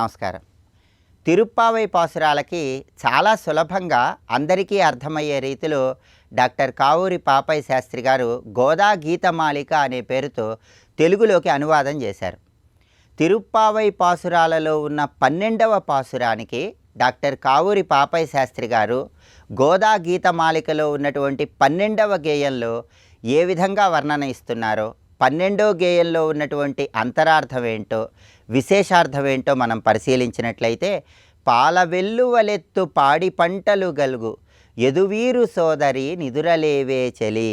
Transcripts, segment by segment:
నమస్కారం. తిరుప్పావై పాసురాలకి చాలా సులభంగా అందరికీ అర్థమయ్యే రీతిలో డాక్టర్ కావూరి పాపయ్య శాస్త్రి గారు గోదా గీతమాలిక అనే పేరుతో తెలుగులోకి అనువాదం చేశారు. తిరుప్పావై పాసురాలలో ఉన్న 12వ పాసురానికి డాక్టర్ కావూరి పాపయ్య శాస్త్రి గారు గోదా గీతమాలికలో ఉన్నటువంటి 12వ గేయంలో ఏ విధంగా వర్ణన ఇస్తున్నారో, 12వ గేయంలో ఉన్నటువంటి అంతరార్థం ఏంటో, విశేషార్థం ఏంటో మనం పరిశీలించినట్లయితే, పాలవెల్లువలెత్తు పాడి పంటలు గలుగు యదువీరు సోదరి నిదురలేవే చలి,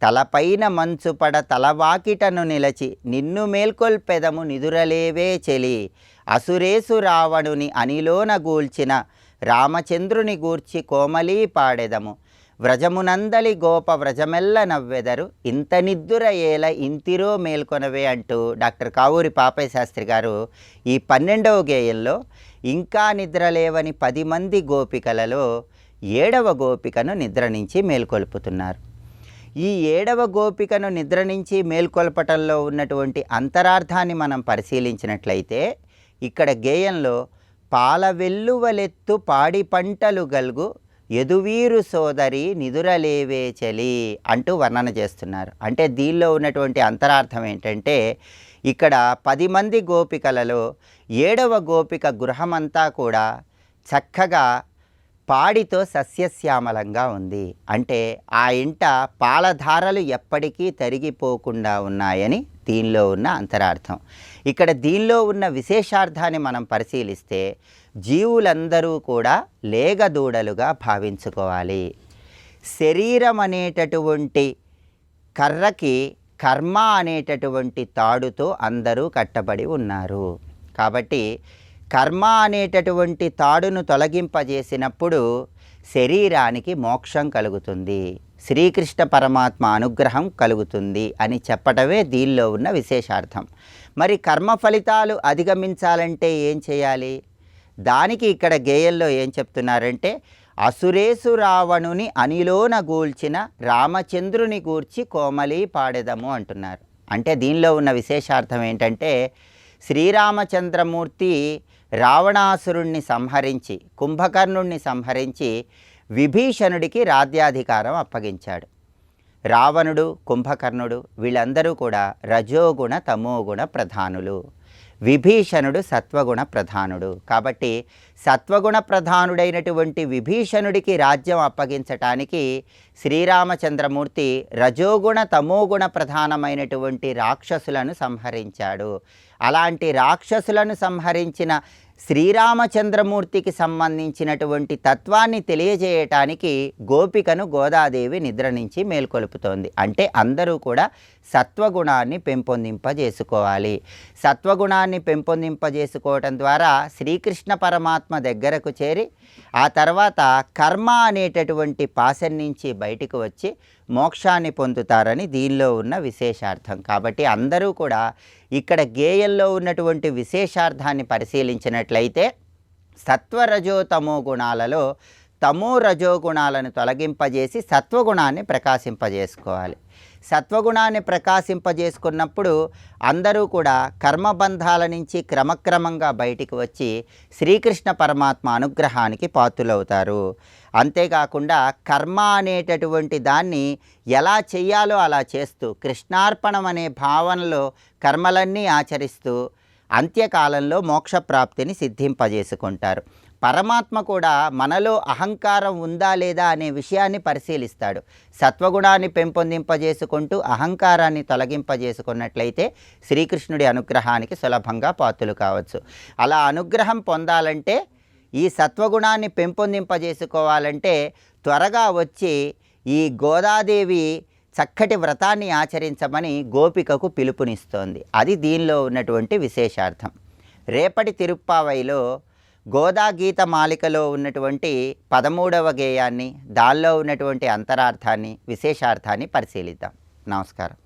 తలపైన మంచుపడ తలవాకిటను నిలచి నిన్ను మేల్కొల్పెదము నిదురలేవే చలి, అసురేసు రావణుని అనిలోన గూల్చిన రామచంద్రుని గూర్చి కోమలీ పాడెదము, వ్రజమునందలి గోప వ్రజమెల్ల నవ్వెదరు ఇంత నిద్దుర ఏల ఇంతిరో మేల్కొనవే అంటూ డాక్టర్ కావూరి పాపయ్య శాస్త్రి గారు ఈ 12వ గేయంలో ఇంకా నిద్రలేవని 10 మంది గోపికలలో 7వ గోపికను నిద్ర నుంచి మేల్కొల్పుతున్నారు. ఈ 7వ గోపికను నిద్ర నుంచి మేల్కొల్పటంలో ఉన్నటువంటి అంతరార్థాన్ని మనం పరిశీలించినట్లయితే, ఇక్కడ గేయంలో పాలవెల్లువలెత్తు పాడి పంటలు గల్గు యదువీరు సోదరి నిదురలేవే చలి అంటూ వర్ణన చేస్తున్నారు. అంటే దీనిలో ఉన్నటువంటి అంతరార్థం ఏంటంటే, ఇక్కడ 10 మంది గోపికలలో 7వ గోపిక గృహమంతా కూడా చక్కగా పాడితో సస్యశ్యామలంగా ఉంది. అంటే ఆ ఇంట పాలధారలు ఎప్పటికీ తరిగిపోకుండా ఉన్నాయని దీనిలో ఉన్న అంతరార్థం. ఇక్కడ దీనిలో ఉన్న విశేషార్థాన్ని మనం పరిశీలిస్తే, జీవులందరూ కూడా లేగదూడలుగా భావించుకోవాలి. శరీరం అనేటటువంటి కర్రకి కర్మ అనేటటువంటి తాడుతో అందరూ కట్టబడి ఉన్నారు. కాబట్టి కర్మ అనేటటువంటి తాడును తొలగింపజేసినప్పుడు శరీరానికి మోక్షం కలుగుతుంది, శ్రీకృష్ణ పరమాత్మ అనుగ్రహం కలుగుతుంది అని చెప్పటమే దీనిలో ఉన్న విశేషార్థం. మరి కర్మ ఫలితాలు అధిగమించాలంటే ఏం చేయాలి? దానికి ఇక్కడ గేయంలో ఏం చెప్తున్నారంటే, అసురేసు రావణుని అనిలోన గూల్చిన రామచంద్రుని గూర్చి కోమలి పాడెదము అంటున్నారు. అంటే దీనిలో ఉన్న విశేషార్థం ఏంటంటే, శ్రీరామచంద్రమూర్తి రావణాసురుణ్ణి సంహరించి, కుంభకర్ణుణ్ణి సంహరించి విభీషణుడికి రాజ్యాధికారం అప్పగించాడు. రావణుడు, కుంభకర్ణుడు వీళ్ళందరూ కూడా రజోగుణ తమోగుణ ప్రధానులు, విభీషణుడు సత్వగుణ ప్రధానుడు. కాబట్టి సత్వగుణ ప్రధానుడైనటువంటి విభీషణుడికి రాజ్యం అప్పగించటానికి శ్రీరామచంద్రమూర్తి రజోగుణ తమోగుణ ప్రధానమైనటువంటి రాక్షసులను సంహరించాడు. అలాంటి రాక్షసులను సంహరించిన శ్రీరామచంద్రమూర్తికి సంబంధించినటువంటి తత్వాన్ని తెలియజేయటానికి గోపికను గోదాదేవి నిద్ర నుంచి మేల్కొల్పుతోంది. అంటే అందరూ కూడా సత్వగుణాన్ని పెంపొందింపజేసుకోవాలి. సత్వగుణాన్ని పెంపొందింపజేసుకోవటం ద్వారా శ్రీకృష్ణ పరమాత్మ దగ్గరకు చేరి ఆ తర్వాత కర్మ అనేటటువంటి పాశం నుంచి బయటకు వచ్చి మోక్షాన్ని పొందుతారని దీనిలో ఉన్న విశేషార్థం. కాబట్టి అందరూ కూడా ఇక్కడ గేయంలో ఉన్నటువంటి విశేషార్థాన్ని పరిశీలించినట్లయితే, సత్వరజో తమో గుణాలలో తమో రజోగుణాలను తొలగింపజేసి సత్వగుణాన్ని ప్రకాశింపజేసుకోవాలి. సత్వగుణాన్ని ప్రకాశింపజేసుకున్నప్పుడు అందరూ కూడా కర్మబంధాల నుంచి క్రమక్రమంగా బయటికి వచ్చి శ్రీకృష్ణ పరమాత్మ అనుగ్రహానికి పాత్రులవుతారు. అంతేకాకుండా కర్మ అనేటటువంటి దాన్ని ఎలా చెయ్యాలో అలా చేస్తూ, కృష్ణార్పణం అనే భావనలో కర్మలన్నీ ఆచరిస్తూ అంత్యకాలంలో మోక్షప్రాప్తిని సిద్ధింపజేసుకుంటారు. పరమాత్మ కూడా మనలో అహంకారం ఉందా లేదా అనే విషయాన్ని పరిశీలిస్తాడు. సత్వగుణాన్ని పెంపొందింపజేసుకుంటూ అహంకారాన్ని తొలగింపజేసుకున్నట్లయితే శ్రీకృష్ణుడి అనుగ్రహానికి సులభంగా పాత్రులు కావచ్చు. అలా అనుగ్రహం పొందాలంటే, ఈ సత్వగుణాన్ని పెంపొందింపజేసుకోవాలంటే త్వరగా వచ్చి ఈ గోదాదేవి చక్కటి వ్రతాన్ని ఆచరించమని గోపికకు పిలుపునిస్తోంది. అది దీనిలో ఉన్నటువంటి విశేషార్థం. రేపటి తిరుప్పావైలో గోదా గీత మాలికలో ఉన్నటువంటి 13వ గేయాన్ని, దానిలో ఉన్నటువంటి అంతరార్థాన్ని, విశేషార్థాన్ని పరిశీలిద్దాం. నమస్కారం.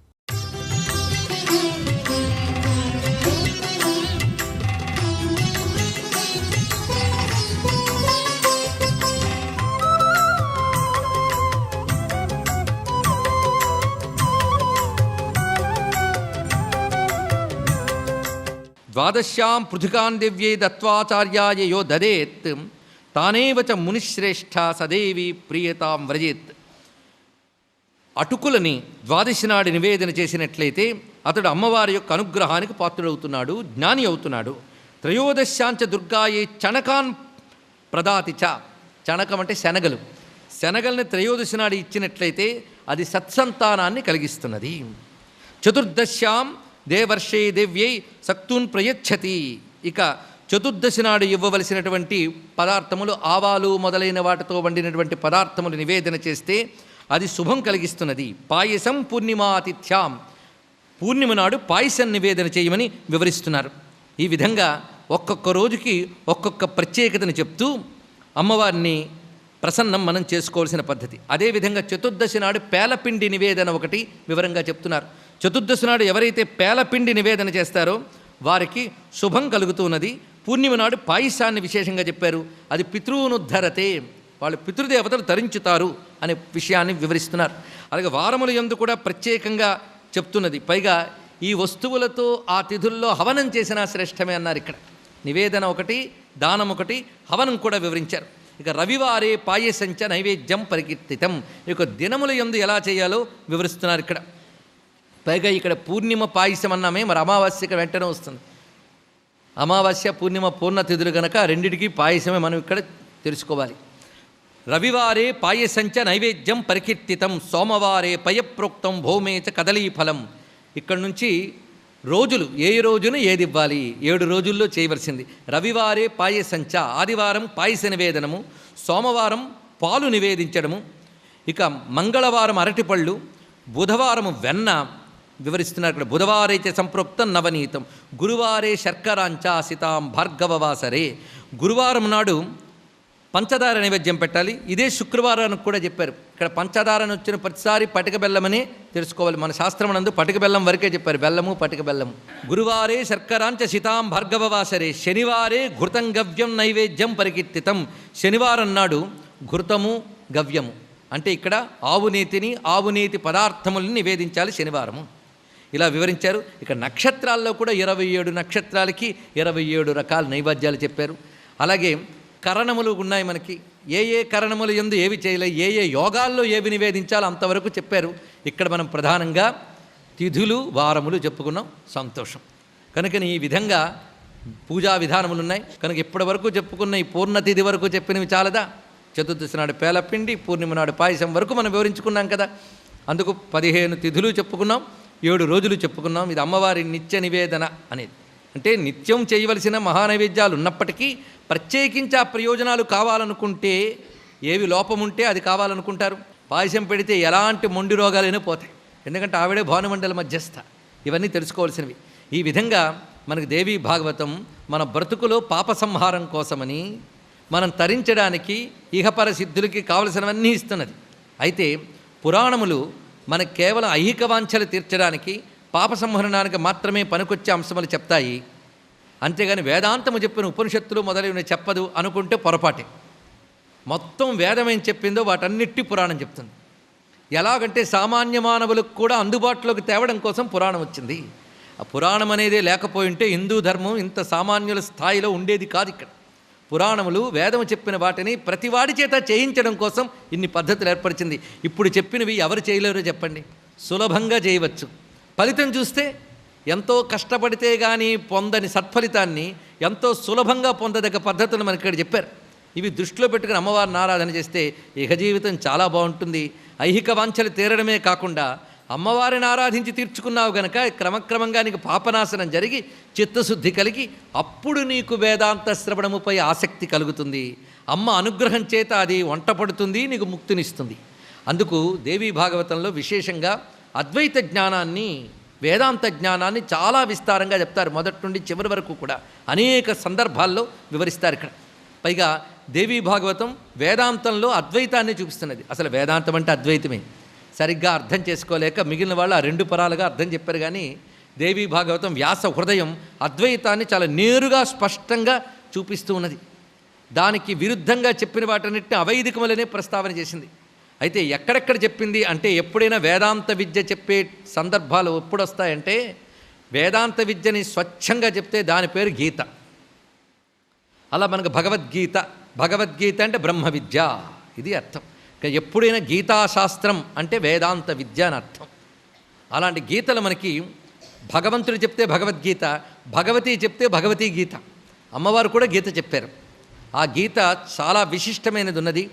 ద్వాదశ్యాం పృథుకాన్ దివ్యే దత్వాచార్యాయ యో దదేత్ తానేవ చ మునిశ్రేష్ఠ సదేవి ప్రియతాం వ్రజేత్. అటుకులని ద్వాదశి నాడు నివేదన చేసినట్లయితే అతడు అమ్మవారి యొక్క అనుగ్రహానికి పాత్రుడవుతున్నాడు, జ్ఞాని అవుతున్నాడు. త్రయోదశ్యాంచ దుర్గాయే చణకాన్ ప్రదాతి చ. చణకం అంటే శనగలు. శనగల్ని త్రయోదశి నాడు ఇచ్చినట్లయితే అది సత్సంతానాన్ని కలిగిస్తున్నది. చతుర్దశ్యాం దేవర్షే దేవ్యై సక్తూన్ ప్రయచ్చతి. ఇక చతుర్దశి నాడు ఇవ్వవలసినటువంటి పదార్థములు, ఆవాలు మొదలైన వాటితో వండినటువంటి పదార్థములు నివేదన చేస్తే అది శుభం కలిగిస్తున్నది. పాయసం పూర్ణిమాతిథ్యాం. పూర్ణిమ నాడు పాయసం నివేదన చేయమని వివరిస్తున్నారు. ఈ విధంగా ఒక్కొక్క రోజుకి ఒక్కొక్క ప్రత్యేకతను చెప్తూ అమ్మవారిని ప్రసన్నం మనం చేసుకోవాల్సిన పద్ధతి. అదేవిధంగా చతుర్దశి నాడు పేలపిండి నివేదన ఒకటి వివరంగా చెప్తున్నారు. చతుర్దశి నాడు ఎవరైతే పేలపిండి నివేదన చేస్తారో వారికి శుభం కలుగుతున్నది. పూర్ణిమ నాడు పాయసాన్ని విశేషంగా చెప్పారు. అది పితృనుద్ధరతే, వాళ్ళు పితృదేవతలు తరించుతారు అనే విషయాన్ని వివరిస్తున్నారు. అలాగే వారముల యందు కూడా ప్రత్యేకంగా చెప్తున్నది. పైగా ఈ వస్తువులతో ఆ తిథుల్లో హవనం చేసినా శ్రేష్టమే అన్నారు. ఇక్కడ నివేదన ఒకటి, దానం ఒకటి, హవనం కూడా వివరించారు. ఇక రవివారే పాయసంచ నైవేద్యం పరికీర్తితం. ఇక దినముల యందు ఎలా చేయాలో వివరిస్తున్నారు ఇక్కడ. పైగా ఇక్కడ పూర్ణిమ పాయసం అన్నామే, మరి అమావాస్యకి వెంటనే వస్తుంది. అమావాస్య పూర్ణిమ పూర్ణ తిథులు కనుక రెండిటికి పాయసమే మనం ఇక్కడ తెలుసుకోవాలి. రవివారే పాయసంచ నైవేద్యం పరికీర్తితం సోమవారే పయప్రోక్తం భౌమేచ కదలీఫలం. ఇక్కడి నుంచి రోజులు, ఏ రోజున ఏది ఇవ్వాలి, 7 రోజుల్లో చేయవలసింది. రవివారే పాయసంచ, ఆదివారం పాయస నివేదనము, సోమవారం పాలు నివేదించడము, ఇక మంగళవారం అరటిపళ్ళు, బుధవారము వెన్న వివరిస్తున్నారు ఇక్కడ. బుధవారైతే సంప్రోక్తం నవనీతం, గురువారే శర్కరాంచాసితాం భార్గవవాసరే. గురువారం నాడు పంచదార నైవేద్యం పెట్టాలి. ఇదే శుక్రవారానికి కూడా చెప్పారు. ఇక్కడ పంచదారని వచ్చిన ప్రతిసారి పటిక బెల్లమని తెలుసుకోవాలి. మన శాస్త్రమునందు పటిక బెల్లం వరకే చెప్పారు, బెల్లము పటిక బెల్లము. గురువారే శర్కరాంచ శితాం భార్గవవాసరే. శనివారే ఘృతం గవ్యం నైవేద్యం పరికీర్తితం. శనివారం నాడు ఘృతము గవ్యము అంటే ఇక్కడ ఆవునేతిని, ఆవునేతి పదార్థములను నివేదించాలి శనివారము. ఇలా వివరించారు. ఇక నక్షత్రాల్లో కూడా 27 నక్షత్రాలకి 27 రకాల నైవేద్యాలు చెప్పారు. అలాగే కరణములు ఉన్నాయి మనకి. ఏ ఏ కరణములు యందు ఏవి చేయలే, ఏ ఏ యోగాల్లో ఏవి నివేదించాలో అంతవరకు చెప్పారు. ఇక్కడ మనం ప్రధానంగా తిథులు, వారములు చెప్పుకున్నాం. సంతోషం. కనుక ఈ విధంగా పూజా విధానములు ఉన్నాయి. కనుక ఇప్పటి వరకు చెప్పుకున్న ఈ పూర్ణతిథి వరకు చెప్పినవి చాలదా? చతుర్దశి నాడు పేలపిండి, పూర్ణిమ నాడు పాయసం వరకు మనం వివరించుకున్నాం కదా. అందుకు 15 తిథులు చెప్పుకున్నాం, 7 రోజులు చెప్పుకున్నాం. ఇది అమ్మవారి నిత్య నివేదన అనేది. అంటే నిత్యం చేయవలసిన మహానైవేద్యాలు ఉన్నప్పటికీ ప్రత్యేకించి ఆ ప్రయోజనాలు కావాలనుకుంటే, ఏవి లోపముంటే అది కావాలనుకుంటారు. పాయసం పెడితే ఎలాంటి మొండి రోగాలైనా పోతాయి. ఎందుకంటే ఆవిడే భానుమండల మధ్యస్థ. ఇవన్నీ తెలుసుకోవాల్సినవి. ఈ విధంగా మనకు దేవీ భాగవతం మన బ్రతుకులో పాప సంహారం కోసమని, మనం తరించడానికి, ఇహపర సిద్ధులకి కావలసినవన్నీ ఇస్తున్నది. అయితే పురాణములు మనకు కేవలం ఐహిక వాంఛలు తీర్చడానికి, పాప సంహరణానికి మాత్రమే పనికొచ్చే అంశములు చెప్తాయి. అంతేగాని వేదాంతము చెప్పిన ఉపనిషత్తులు మొదలైనవి చెప్పదు అనుకుంటే పొరపాటే. మొత్తం వేదం ఏం చెప్పిందో వాటన్నిటి పురాణం చెప్తుంది. ఎలాగంటే సామాన్య మానవులకు కూడా అందుబాటులోకి తేవడం కోసం పురాణం వచ్చింది. ఆ పురాణం అనేదే లేకపోయింటే హిందూ ధర్మం ఇంత సామాన్యుల స్థాయిలో ఉండేది కాదు. ఇక్కడ పురాణములు వేదము చెప్పిన వాటిని ప్రతివాడి చేత చేయించడం కోసం ఇన్ని పద్ధతులు ఏర్పరిచింది. ఇప్పుడు చెప్పినవి ఎవరు చేయలేరో చెప్పండి? సులభంగా చేయవచ్చు. ఫలితం చూస్తే ఎంతో కష్టపడితే కానీ పొందని సత్ఫలితాన్ని ఎంతో సులభంగా పొందదగ్గ పద్ధతులు మనకి ఇక్కడ చెప్పారు. ఇవి దృష్టిలో పెట్టుకుని అమ్మవారిని ఆరాధన చేస్తే ఇహ జీవితం చాలా బాగుంటుంది. ఐహిక వాంఛలు తీరడమే కాకుండా అమ్మవారిని ఆరాధించి తీర్చుకున్నావు గనక క్రమక్రమంగా నీకు పాపనాశనం జరిగి చిత్తశుద్ధి కలిగి అప్పుడు నీకు వేదాంత శ్రవణముపై ఆసక్తి కలుగుతుంది. అమ్మ అనుగ్రహం చేత అది వంట పడుతుంది, నీకు ముక్తినిస్తుంది. అందుకు దేవీ భాగవతంలో విశేషంగా అద్వైత జ్ఞానాన్ని, వేదాంత జ్ఞానాన్ని చాలా విస్తారంగా చెప్తారు. మొదటి నుండి చివరి వరకు కూడా అనేక సందర్భాల్లో వివరిస్తారు ఇక్కడ. పైగా దేవీ భాగవతం వేదాంతంలో అద్వైతాన్ని చూపిస్తున్నది. అసలు వేదాంతం అంటే అద్వైతమే. సరిగ్గా అర్థం చేసుకోలేక మిగిలిన వాళ్ళు ఆ 2 పరాలుగా అర్థం చెప్పారు. కానీ దేవీ భాగవతం వ్యాస హృదయం అద్వైతాన్ని చాలా నేరుగా స్పష్టంగా చూపిస్తూ ఉన్నది. దానికి విరుద్ధంగా చెప్పిన వాటన్నిటిని అవైదికములనే ప్రస్తావన చేసింది. అయితే ఎక్కడెక్కడ చెప్పింది అంటే, ఎప్పుడైనా వేదాంత విద్య చెప్పే సందర్భాలు ఎప్పుడు వస్తాయంటే వేదాంత విద్యని స్వచ్ఛంగా చెప్తే దాని పేరు గీత. అలా మనకు భగవద్గీత, భగవద్గీత అంటే బ్రహ్మ విద్య, ఇది అర్థం. ఎప్పుడైనా గీతాశాస్త్రం అంటే వేదాంత విద్య అని అర్థం. అలాంటి గీతలు మనకి భగవంతుడు చెప్తే భగవద్గీత, భగవతి చెప్తే భగవతీ గీత. అమ్మవారు కూడా గీత చెప్పారు. ఆ గీత చాలా విశిష్టమైనది ఉన్నది.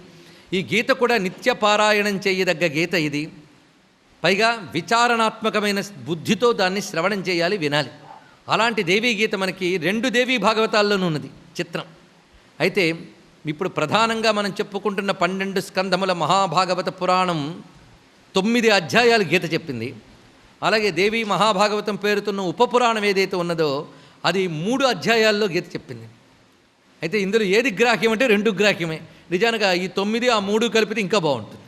ఈ గీత కూడా నిత్య పారాయణం చేయదగ్గ గీత ఇది. పైగా విచారణాత్మకమైన బుద్ధితో దాన్ని శ్రవణం చేయాలి, వినాలి. అలాంటి దేవీ గీత మనకి 2 దేవీ భాగవతాల్లోనూ ఉన్నది. చిత్రం. అయితే ఇప్పుడు ప్రధానంగా మనం చెప్పుకుంటున్న 12 స్కంధముల మహాభాగవత పురాణం 9 అధ్యాయాలు గీత చెప్పింది. అలాగే దేవీ మహాభాగవతం పేరుతున్న ఉపపురాణం ఏదైతే ఉన్నదో అది 3 అధ్యాయాల్లో గీత చెప్పింది. అయితే ఇందులో ఏది గ్రాహ్యం అంటే 2 గ్రాహ్యమే. నిజానికి ఈ 9 ఆ 3 కలిపితే ఇంకా బాగుంటుంది.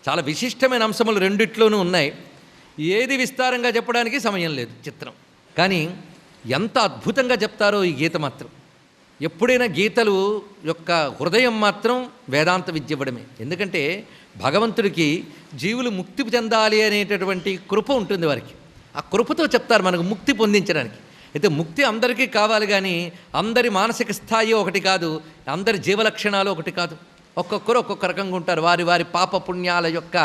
చాలా విశిష్టమైన అంశములు రెండిట్లోనూ ఉన్నాయి. ఏది విస్తారంగా చెప్పడానికి సమయం లేదు. చిత్రం. కానీ ఎంత అద్భుతంగా చెప్తారో ఈ గీత మాత్రం. ఎప్పుడైనా గీతలు యొక్క హృదయం మాత్రం వేదాంత విద్య ఇవ్వడమే. ఎందుకంటే భగవంతుడికి జీవులు ముక్తి చెందాలి అనేటటువంటి కృప ఉంటుంది వారికి. ఆ కృపతో చెప్తారు మనకు ముక్తి పొందించడానికి. అయితే ముక్తి అందరికీ కావాలి, కానీ అందరి మానసిక స్థాయి ఒకటి కాదు, అందరి జీవలక్షణాలు ఒకటి కాదు. ఒక్కొక్కరు ఒక్కొక్క రకంగా ఉంటారు. వారి వారి పాప పుణ్యాల యొక్క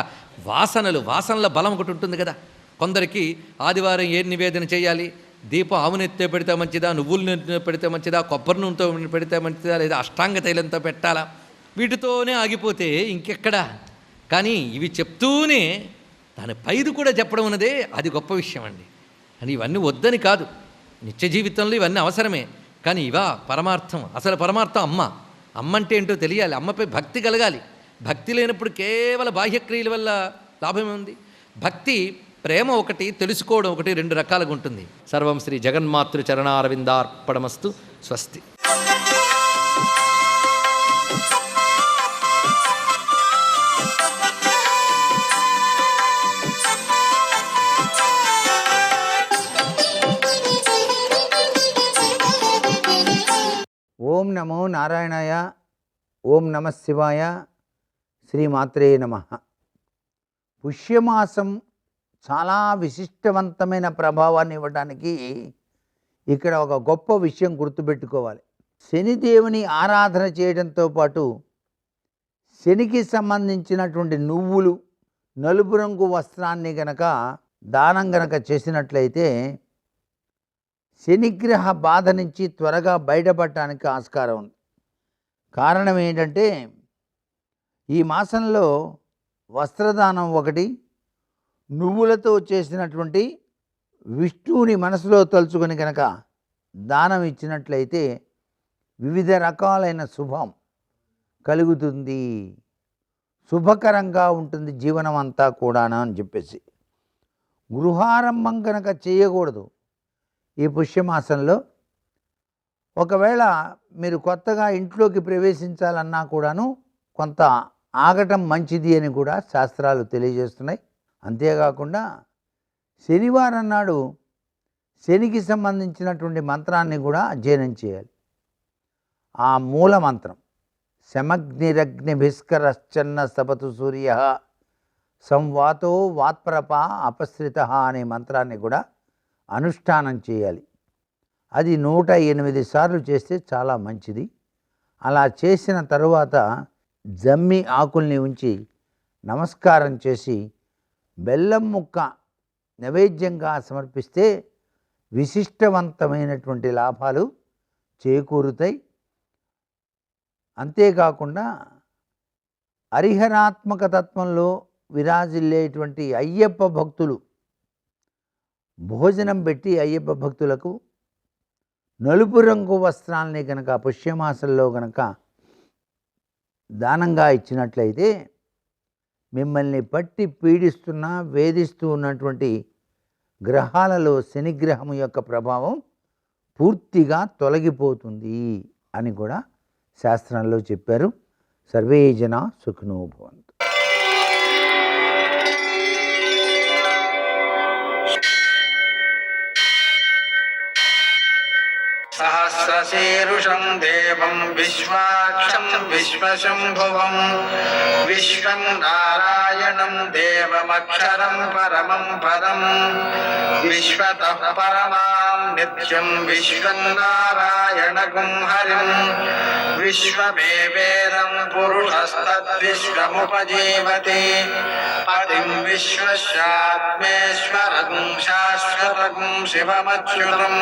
వాసనల బలం ఒకటి ఉంటుంది కదా. కొందరికి ఆదివారం ఏ నివేదన చేయాలి, దీపం ఆవు నెత్తితో పెడితే మంచిదా, నువ్వులు నెత్తితో పెడితే మంచిదా, కొబ్బరి నూనెతో పెడితే మంచిదా, లేదా అష్టాంగ తైలంతో పెట్టాలా, వీటితోనే ఆగిపోతే ఇంకెక్కడా. కానీ ఇవి చెప్తూనే దాని పైది కూడా చెప్పడం ఉన్నదే అది గొప్ప విషయం అండి. అని ఇవన్నీ వద్దని కాదు, నిత్య జీవితంలో ఇవన్నీ అవసరమే. కానీ ఇవా పరమార్థం. అసలు పరమార్థం అమ్మ అంటే ఏంటో తెలియాలి, అమ్మపై భక్తి కలగాలి. భక్తి లేనప్పుడు కేవల బాహ్యక్రియల వల్ల లాభమే ఉంది. భక్తి ప్రేమ ఒకటి, తెలుసుకోవడం ఒకటి, 2 రకాలుగా ఉంటుంది. సర్వం శ్రీ జగన్మాతృ చరణారవిందార్పణమస్తు. స్వస్తి. ఓం నమో నారాయణాయ. ఓం నమ శివాయ. శ్రీమాత్రే నమః. పుష్యమాసం చాలా విశిష్టవంతమైన ప్రభావాన్ని ఇవ్వడానికి ఇక్కడ ఒక గొప్ప విషయం గుర్తుపెట్టుకోవాలి. శనిదేవుని ఆరాధన చేయడంతో పాటు శనికి సంబంధించినటువంటి నువ్వులు, నలుపు రంగు వస్త్రాన్ని గనక దానం గనక చేసినట్లయితే శనిగ్రహ బాధ నుంచి త్వరగా బయటపడటానికి ఆస్కారం ఉంది. కారణం ఏంటంటే ఈ మాసంలో వస్త్రదానం ఒకటి, నువ్వులతో చేసినటువంటి విష్ణువుని మనసులో తలుచుకొని కనుక దానం ఇచ్చినట్లయితే వివిధ రకాలైన శుభం కలుగుతుంది, శుభకరంగా ఉంటుంది జీవనం అంతా కూడాను అని చెప్పేసి. గృహారంభం కనుక చేయకూడదు ఈ పుష్యమాసంలో. ఒకవేళ మీరు కొత్తగా ఇంట్లోకి ప్రవేశించాలన్నా కూడాను కొంత ఆగటం మంచిది అని కూడా శాస్త్రాలు తెలియజేస్తున్నాయి. అంతేకాకుండా శనివారం నాడు శనికి సంబంధించినటువంటి మంత్రాన్ని కూడా అధ్యయనం చేయాలి. ఆ మూల మంత్రం శమగ్నిరగ్నిభిస్కరశ్చన్న సపతు సూర్య సంవాతో వాత్ప్రప అపశ్రిత అనే మంత్రాన్ని కూడా అనుష్ఠానం చేయాలి. అది 108 సార్లు చేస్తే చాలా మంచిది. అలా చేసిన తరువాత జమ్మి ఆకుల్ని ఉంచి నమస్కారం చేసి బెల్లం ముక్క నైవేద్యంగా సమర్పిస్తే విశిష్టవంతమైనటువంటి లాభాలు చేకూరుతాయి. అంతేకాకుండా హరిహరాత్మక తత్వంలో విరాజిల్లేటువంటి అయ్యప్ప భక్తులు భోజనం పెట్టి అయ్యప్ప భక్తులకు నలుపు రంగు వస్త్రాలని కనుక పుష్యమాసంలో కనుక దానంగా ఇచ్చినట్లయితే మిమ్మల్ని పట్టి పీడిస్తున్న వేధిస్తూ ఉన్నటువంటి గ్రహాలలో శనిగ్రహం యొక్క ప్రభావం పూర్తిగా తొలగిపోతుంది అని కూడా శాస్త్రంలో చెప్పారు. సర్వే జనా సుఖినో భవంతు. సహస్ర విశ్వశీరుషం దేవం విశ్వాక్షం విశ్వశంభువం విశ్వం నారాయణం దేవమక్షరం పరమం పదం విశ్వతః పరమాం నిత్యం విశ్వం నారాయణగుం హరిం విశ్వమేవేదం పురుషస్తద్విశ్వముపజీవతి పతిం విశ్వస్యాత్మేశ్వరం శాశ్వతం శివమచ్యుతం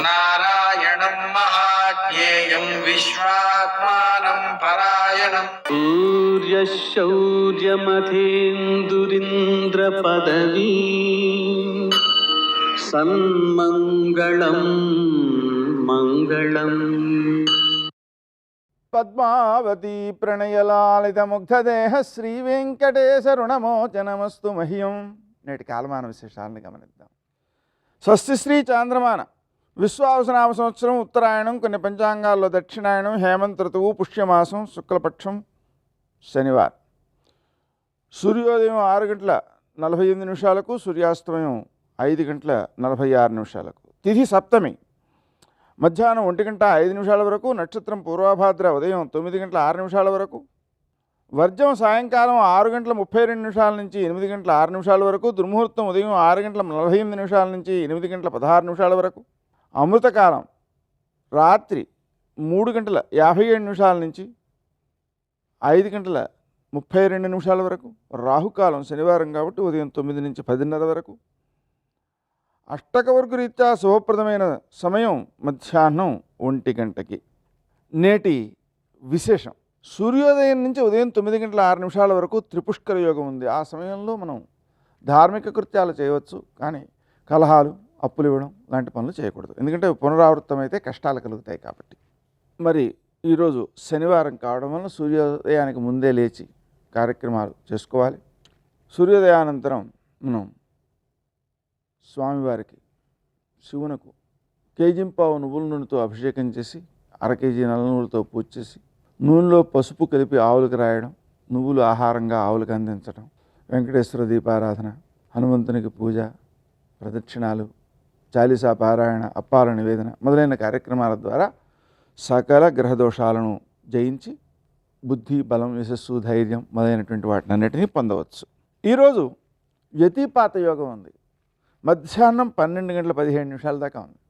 నారాయణం మహాజ్ఞేయం విశ్వాత్మానం పరాయణం సూర్యశౌర్యమథేందురింద్రపదవీ సన్మంగళం మంగళం. పద్మావతీ ప్రణయలాలితముగ్ధదేహ శ్రీ వెంకటేశరుణమోచనమస్తు మహ్యం. నేటి కాలమాన విశేషాలను గమనిద్దాం. స్వస్తి శ్రీ చాంద్రమాన విశ్వావసనామ సంవత్సరం ఉత్తరాయణం, కొన్ని పంచాంగాల్లో దక్షిణాయనం, హేమంత ఋతువు, పుష్యమాసం, శుక్లపక్షం, శనివారం. సూర్యోదయం 6:48, సూర్యాస్తమయం 5:46. తిథి సప్తమి, మధ్యాహ్నం 1:05 వరకు. నక్షత్రం పూర్వభాద్ర, ఉదయం 9:06 వరకు. వర్జం సాయంకాలం 6:32 నుంచి 8:06 వరకు. దుర్ముహూర్తం ఉదయం 6:48 నుంచి 8:16 వరకు. అమృతకాలం రాత్రి 3:57 నుంచి 5:32 వరకు. రాహుకాలం శనివారం కాబట్టి ఉదయం 9 నుంచి 10:30 వరకు. అష్టకవర్గ రీత్యా శుభప్రదమైన సమయం మధ్యాహ్నం 1 గంటకి. నేటి విశేషం, సూర్యోదయం నుంచి ఉదయం 9:06 వరకు త్రిపుష్కర యోగం ఉంది. ఆ సమయంలో మనం ధార్మిక కృత్యాలు చేయవచ్చు, కానీ కలహాలు, అప్పులు ఇవ్వడం లాంటి పనులు చేయకూడదు. ఎందుకంటే పునరావృతం అయితే కష్టాలు కలుగుతాయి కాబట్టి. మరి ఈరోజు శనివారం కావడం వల్ల సూర్యోదయానికి ముందే లేచి కార్యక్రమాలు చేసుకోవాలి. సూర్యోదయానంతరం మనం స్వామివారికి, శివునకు కేజింపావు నువ్వుల నూనెతో అభిషేకం చేసి, 1/2 కేజీ నల్ల నువ్వులతో పూజ చేసి, నూనెలో పసుపు కలిపి ఆవులకు రాయడం, నువ్వులు ఆహారంగా ఆవులకు అందించడం, వెంకటేశ్వర దీపారాధన, హనుమంతునికి పూజ, ప్రదక్షిణాలు, చాలీసా పారాయణ, అప్పాల నివేదన మొదలైన కార్యక్రమాల ద్వారా సకల గ్రహదోషాలను జయించి బుద్ధి, బలం, యశస్సు, ధైర్యం మొదలైనటువంటి వాటిని అన్నిటినీ పొందవచ్చు. ఈరోజు వ్యతిపాత యోగం ఉంది. మధ్యాహ్నం 12:17 దాకా ఉంది.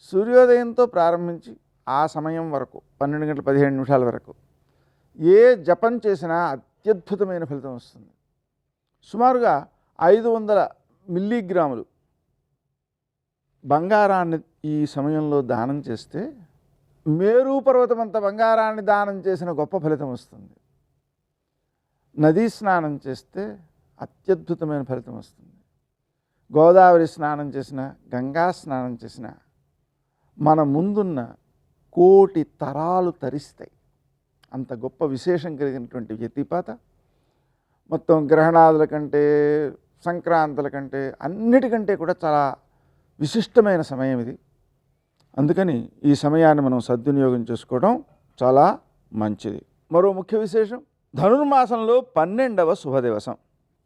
సూర్యోదయంతో ప్రారంభించి ఆ సమయం వరకు 12:17 వరకు ఏ జపం చేసినా అత్యద్భుతమైన ఫలితం వస్తుంది. సుమారుగా 500 మిల్లీగ్రాములు బంగారాన్ని ఈ సమయంలో దానం చేస్తే మేరు పర్వతమంత బంగారాన్ని దానం చేసిన గొప్ప ఫలితం వస్తుంది. నదీ స్నానం చేస్తే అత్యద్భుతమైన ఫలితం వస్తుంది. గోదావరి స్నానం చేసిన, గంగా స్నానం చేసిన మన ముందున్న 1,000,000 తరాలు తరిస్తాయి. అంత గొప్ప విశేషం కలిగినటువంటి వ్యతిపాత మొత్తం గ్రహణాదుల కంటే, సంక్రాంతుల కంటే, అన్నిటికంటే కూడా చాలా విశిష్టమైన సమయం ఇది. అందుకని ఈ సమయాన్ని మనం సద్వినియోగం చేసుకోవడం చాలా మంచిది. మరో ముఖ్య విశేషం, ధనుర్మాసంలో 12వ శుభదివసం.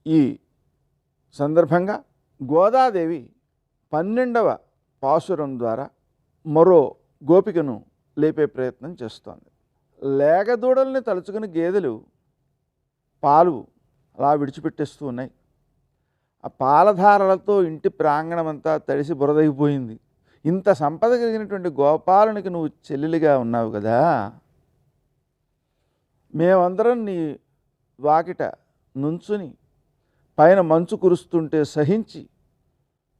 ఈ సందర్భంగా గోదాదేవి 12వ పాశురం ద్వారా మరో గోపికను లేపే ప్రయత్నం చేస్తోంది. లేగదూడల్ని తలుచుకుని గేదెలు పాలు అలా విడిచిపెట్టేస్తూ ఉన్నాయి. ఆ పాలధారలతో ఇంటి ప్రాంగణమంతా తడిసి బురదైపోయింది. ఇంత సంపద కలిగినటువంటి గోపాలునికి నువ్వు చెల్లెలిగా ఉన్నావు కదా, మేమందరం నీ వాకిట నుంచుని పైన మంచు కురుస్తుంటే సహించి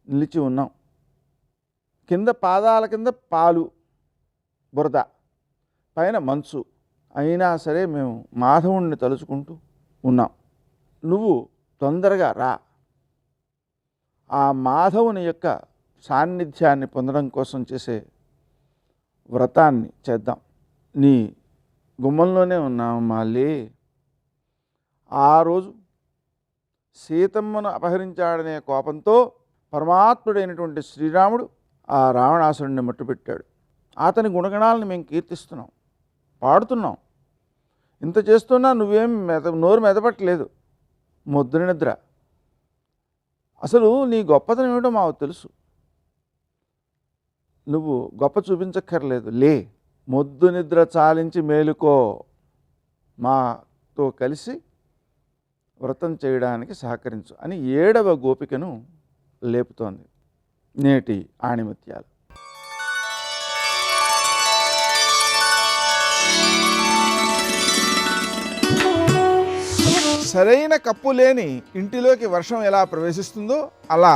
నిలిచి ఉన్నాం. కింద పాదాల కింద పాలు, బురద, పైన మంచు, అయినా సరే మేము మాధవుణ్ణి తలుచుకుంటూ ఉన్నాం. నువ్వు తొందరగా రా, ఆ మాధవుని యొక్క సాన్నిధ్యాన్ని పొందడం కోసం చేసే వ్రతాన్ని చేద్దాం. నీ గుమ్మంలోనే ఉన్నాం మాలే. ఆ రోజు సీతమ్మను అపహరించాడనే కోపంతో పరమాత్ముడైనటువంటి శ్రీరాముడు ఆ రావణాసురుడిని మట్టుపెట్టాడు. అతని గుణగణాలను మేము కీర్తిస్తున్నాం, పాడుతున్నాం. ఇంత చేస్తున్నా నువ్వేం నోరు మెదపట్లేదు. ముద్ర నిద్ర. అసలు నీ గొప్పతనం ఏమిటో మాకు తెలుసు. నువ్వు గొప్ప చూపించక్కర్లేదు, లే, మొద్దు నిద్ర చాలించి మేలుకో, మాతో కలిసి వ్రతం చేయడానికి సహకరించు అని 7వ గోపికను లేపుతోంది నేటి ఆణిముత్యాలు. సరైన కప్పు లేని ఇంటిలోకి వర్షం ఎలా ప్రవేశిస్తుందో అలా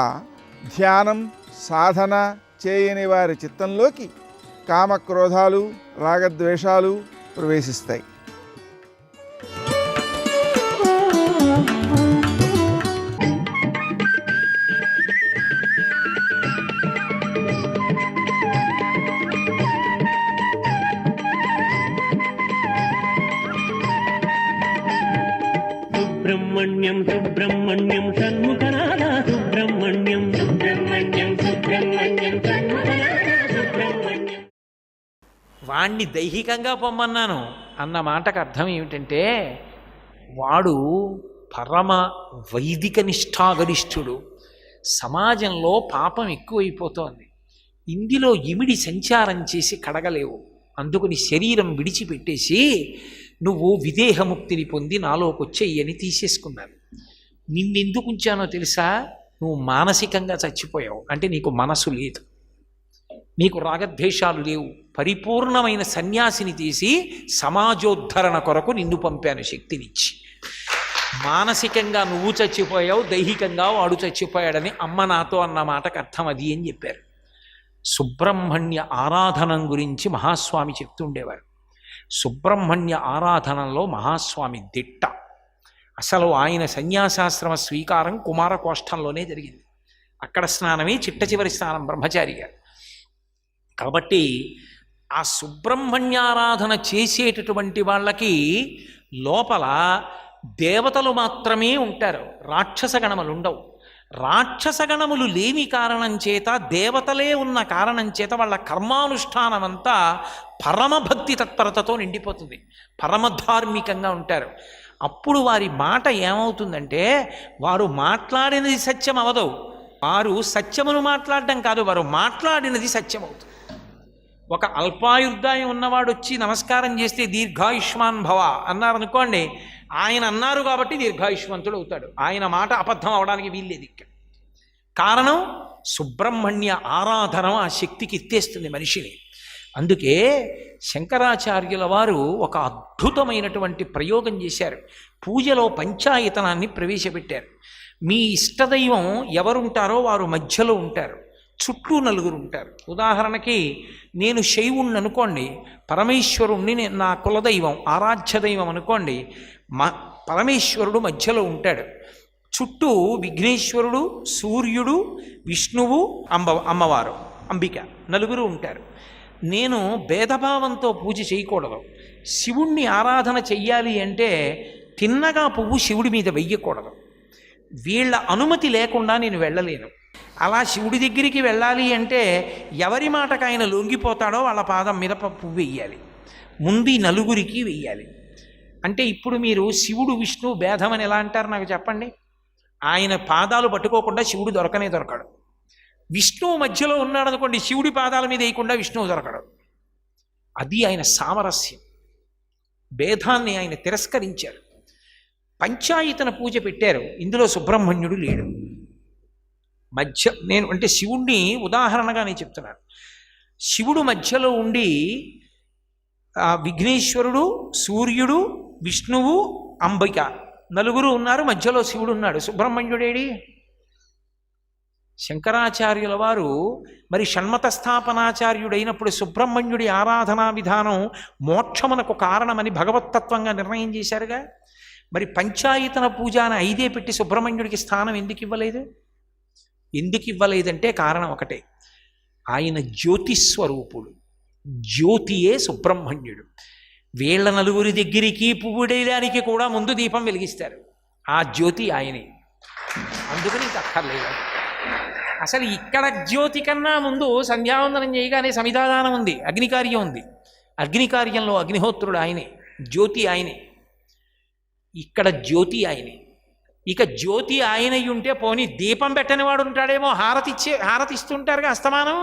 ధ్యానం సాధన చేయని వారి చిత్తంలోకి కామక్రోధాలు రాగద్వేషాలు ప్రవేశిస్తాయి. సుబ్రహ్మణ్యం సుబ్రహ్మణ్యం షణ్ముఖనాథ సుబ్రహ్మణ్యం సుబ్రహ్మణ్యం సుబ్రహ్మణ్యం షణ్ముఖనాథ సుబ్రహ్మణ్యం. వాణ్ణి దైహికంగా పొమ్మన్నాను అన్న మాటకు అర్థం ఏమిటంటే వాడు పరమ వైదిక నిష్ఠాగరిష్ఠుడు. సమాజంలో పాపం ఎక్కువైపోతోంది, ఇందులో ఇమిడి సంచారం చేసి కడగలేవు, అందుకుని శరీరం విడిచిపెట్టేసి నువ్వు విదేహముక్తిని పొంది నాలోకి వచ్చేయి అని తీసేసుకున్నాను. నిన్నెందుకు ఉంచానో తెలుసా? నువ్వు మానసికంగా చచ్చిపోయావు, అంటే నీకు మనసు లేదు, నీకు రాగద్వేషాలు లేవు, పరిపూర్ణమైన సన్యాసిని తీసి సమాజోద్ధరణ కొరకు నిన్ను పంపాను శక్తినిచ్చి. మానసికంగా నువ్వు చచ్చిపోయావు, దైహికంగా వాడు చచ్చిపోయాడని అమ్మ నాతో అన్న మాటకు అర్థం అది అని చెప్పారు. సుబ్రహ్మణ్య ఆరాధనం గురించి మహాస్వామి చెప్తుండేవారు. సుబ్రహ్మణ్య ఆరాధనలో మహాస్వామి దిట్ట. అసలు ఆయన సన్యాసాశ్రమ స్వీకారం కుమారకోష్టంలోనే జరిగింది. అక్కడ స్నానమే చిట్ట చివరి స్నానం బ్రహ్మచారి గారు. కాబట్టి ఆ సుబ్రహ్మణ్యారాధన చేసేటటువంటి వాళ్ళకి లోపల దేవతలు మాత్రమే ఉంటారు, రాక్షసగణములు ఉండవు. రాక్షసగణములు లేని కారణం చేత, దేవతలే ఉన్న కారణం చేత వాళ్ళ కర్మానుష్ఠానం అంతా పరమభక్తి తత్పరతతో నిండిపోతుంది, పరమధార్మికంగా ఉంటారు. అప్పుడు వారి మాట ఏమవుతుందంటే, వారు మాట్లాడినది సత్యం అవదు, వారు సత్యమును మాట్లాడడం కాదు, వారు మాట్లాడినది సత్యం అవుతుంది. ఒక అల్పాయుర్దాయం ఉన్నవాడు వచ్చి నమస్కారం చేస్తే దీర్ఘాయుష్మాన్ భవ అన్నారనుకోండి, ఆయన అన్నారు కాబట్టి దీర్ఘాయుష్మంతుడు అవుతాడు, ఆయన మాట అబద్ధం అవడానికి వీల్లేదు. ఇక్కడ కారణం సుబ్రహ్మణ్య ఆరాధన ఆ శక్తికి ఎత్తేస్తుంది మనిషిని. అందుకే శంకరాచార్యుల వారు ఒక అద్భుతమైనటువంటి ప్రయోగం చేశారు. పూజలో పంచాయతనాన్ని ప్రవేశపెట్టారు. మీ ఇష్టదైవం ఎవరుంటారో వారు మధ్యలో ఉంటారు, చుట్టూ నలుగురు ఉంటారు. ఉదాహరణకి నేను శైవుణ్ణి అనుకోండి, పరమేశ్వరుణ్ణి నా కులదైవం ఆరాధ్య దైవం అనుకోండి, పరమేశ్వరుడు మధ్యలో ఉంటాడు, చుట్టూ విఘ్నేశ్వరుడు, సూర్యుడు, విష్ణువు, అమ్మవారు అంబిక నలుగురు ఉంటారు. నేను భేదభావంతో పూజ చేయకూడదు. శివుణ్ణి ఆరాధన చెయ్యాలి అంటే తిన్నగా పువ్వు శివుడి మీద వెయ్యకూడదు. వీళ్ళ అనుమతి లేకుండా నేను వెళ్ళలేను. అలా శివుడి దగ్గరికి వెళ్ళాలి అంటే ఎవరి మాటకు ఆయన లొంగిపోతాడో వాళ్ళ పాదం మీద పువ్వు వెయ్యాలి, ముందు ఈ నలుగురికి వెయ్యాలి. అంటే ఇప్పుడు మీరు శివుడు విష్ణువు భేదమని ఎలా అంటారు నాకు చెప్పండి? ఆయన పాదాలు పట్టుకోకుండా శివుడు దొరకనే దొరకడు. విష్ణువు మధ్యలో ఉన్నాడు అనుకోండి, శివుడి పాదాల మీద వేయకుండా విష్ణువు దొరకడు. అది ఆయన సామరస్యం. భేదాన్ని ఆయన తిరస్కరించారు. పంచాయతన పూజ పెట్టారు, ఇందులో సుబ్రహ్మణ్యుడు లేడు. నేను అంటే శివుణ్ణి ఉదాహరణగా నేను చెప్తున్నాను. శివుడు మధ్యలో ఉండి విఘ్నేశ్వరుడు, సూర్యుడు, విష్ణువు, అంబిక నలుగురు ఉన్నారు, మధ్యలో శివుడు ఉన్నాడు. సుబ్రహ్మణ్యుడేడి? శంకరాచార్యుల వారు మరి షణ్మత స్థాపనాచార్యుడైనప్పుడు సుబ్రహ్మణ్యుడి ఆరాధనా విధానం మోక్షమునకు కారణమని భగవత్తత్వంగా నిర్ణయం చేశారుగా. మరి పంచాయతన పూజ అని 5 పెట్టి సుబ్రహ్మణ్యుడికి స్థానం ఎందుకు ఇవ్వలేదు? ఎందుకు ఇవ్వలేదంటే కారణం ఒకటే, ఆయన జ్యోతిస్వరూపుడు, జ్యోతియే సుబ్రహ్మణ్యుడు. వీళ్ళ నలుగురి దగ్గరికి పువ్వుడేయడానికి కూడా ముందు దీపం వెలిగిస్తారు, ఆ జ్యోతి ఆయనే. అందుకని ఇంక అక్కర్లేదు. అసలు ఇక్కడ జ్యోతి కన్నా ముందు సంధ్యావందనం చేయగానే సమిధాదానం ఉంది, అగ్నికార్యం ఉంది. అగ్నికార్యంలో అగ్నిహోత్రుడు ఆయనే, జ్యోతి ఆయనే. ఇక్కడ జ్యోతి ఆయనే. ఇక జ్యోతి ఆయన ఉంటే పోనీ దీపం పెట్టని వాడు ఉంటాడేమో, హారతిస్తుంటారుగా అస్తమానం.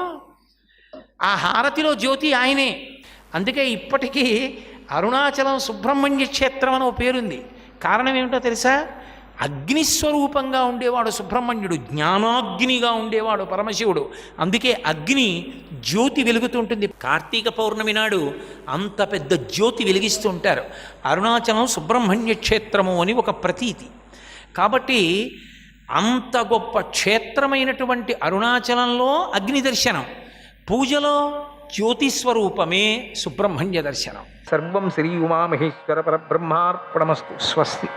ఆ హారతిలో జ్యోతి ఆయనే. అందుకే ఇప్పటికీ అరుణాచలం సుబ్రహ్మణ్య క్షేత్రం అని ఓ పేరుంది. కారణం ఏమిటో తెలుసా? అగ్నిస్వరూపంగా ఉండేవాడు సుబ్రహ్మణ్యుడు, జ్ఞానాగ్నిగా ఉండేవాడు పరమశివుడు. అందుకే అగ్ని జ్యోతి వెలుగుతుంటుంది. కార్తీక పౌర్ణమి నాడు అంత పెద్ద జ్యోతి వెలిగిస్తూ ఉంటారు. అరుణాచలం సుబ్రహ్మణ్య క్షేత్రము అని ఒక ప్రతీతి. కాబట్టి అంత గొప్ప క్షేత్రమైనటువంటి అరుణాచలంలో అగ్ని దర్శనం, పూజలో జ్యోతిస్వరూపమే సుబ్రహ్మణ్య దర్శనం. సర్వం శ్రీ ఉమామహేశ్వర పరబ్రహ్మార్పణమస్తు. స్వస్తి.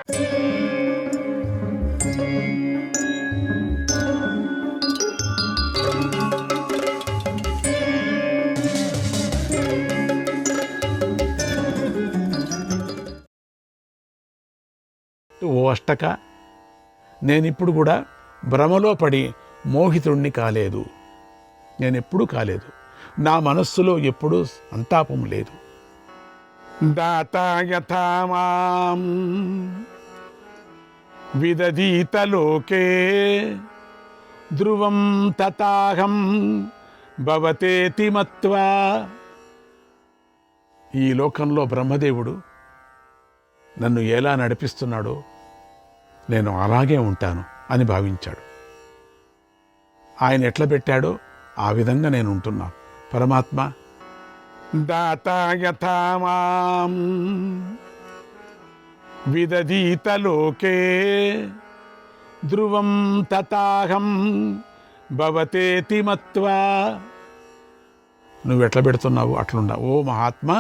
ఓ అష్టక, నేనిప్పుడు కూడా భ్రమలో పడి మోహితుణ్ణి కాలేదు. నేనెప్పుడూ కాలేదు. నా మనస్సులో ఎప్పుడూ సంతాపం లేదు. దాత యథా మాం విదధీతలోకే ధ్రువం తథాహం భవతేతి మత్వా. ఈ లోకంలో బ్రహ్మదేవుడు నన్ను ఎలా నడిపిస్తున్నాడో నేను అలాగే ఉంటాను అని భావించాడు. ఆయన ఎట్లా పెట్టాడో ఆ విధంగా నేను ఉంటున్నాను. పరమాత్మ దాత యథా మాం విదధీతలోకే ధ్రువం తథాహం భవతేతి మత్వా. నువ్వు ఎట్లా పెడుతున్నావు అట్లుండా. ఓ మహాత్మా,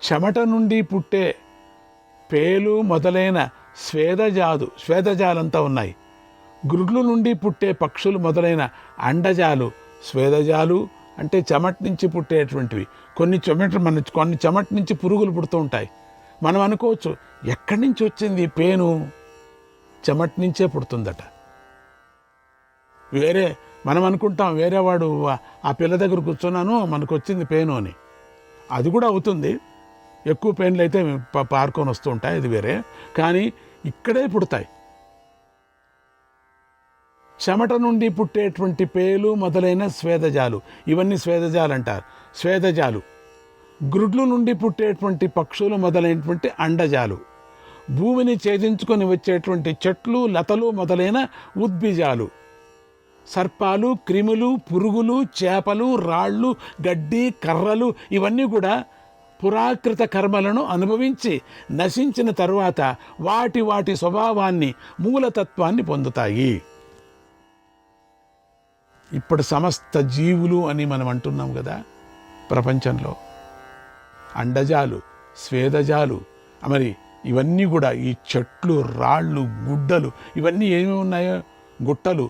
చెమట నుండి పుట్టే పేలు మొదలైన స్వేదజాలంతా ఉన్నాయి. గుడ్లు నుండి పుట్టే పక్షులు మొదలైన అండజాలు, స్వేదజాలు అంటే చెమట నుంచి పుట్టేటువంటివి. కొన్ని చెమట నుంచి పురుగులు పుడుతూ ఉంటాయి. మనం అనుకోవచ్చు, ఎక్కడి నుంచి వచ్చింది పేను? చెమట నుంచే పుడుతుందట. మనం అనుకుంటాం వేరే వాడు ఆ పిల్ల దగ్గర కూర్చున్నాను మనకు వచ్చింది పేను అని. అది కూడా అవుతుంది. ఎక్కువ పెయిన్లు అయితే పారుకొని వస్తూ ఉంటాయి, ఇది వేరే. కానీ ఇక్కడే పుడతాయి. చెమట నుండి పుట్టేటువంటి పేలు మొదలైన స్వేదజాలు, ఇవన్నీ స్వేదజాలు అంటారు. స్వేదజాలు. గ్రుడ్లు నుండి పుట్టేటువంటి పక్షులు మొదలైనటువంటి అండజాలు. భూమిని ఛేదించుకొని వచ్చేటువంటి చెట్లు, లతలు మొదలైన ఉద్భిజాలు. సర్పాలు, క్రిములు, పురుగులు, చేపలు, రాళ్ళు, గడ్డి, కర్రలు ఇవన్నీ కూడా పురాకృత కర్మలను అనుభవించి నశించిన తరువాత వాటి స్వభావాన్ని, మూలతత్వాన్ని పొందుతాయి. ఇప్పుడు సమస్త జీవులు అని మనం అంటున్నాం కదా ప్రపంచంలో. అండజాలు, స్వేదజాలు, మరి ఇవన్నీ కూడా ఈ చెట్లు, రాళ్ళు, గుడ్డలు ఇవన్నీ ఏమి ఉన్నాయో, గుట్టలు,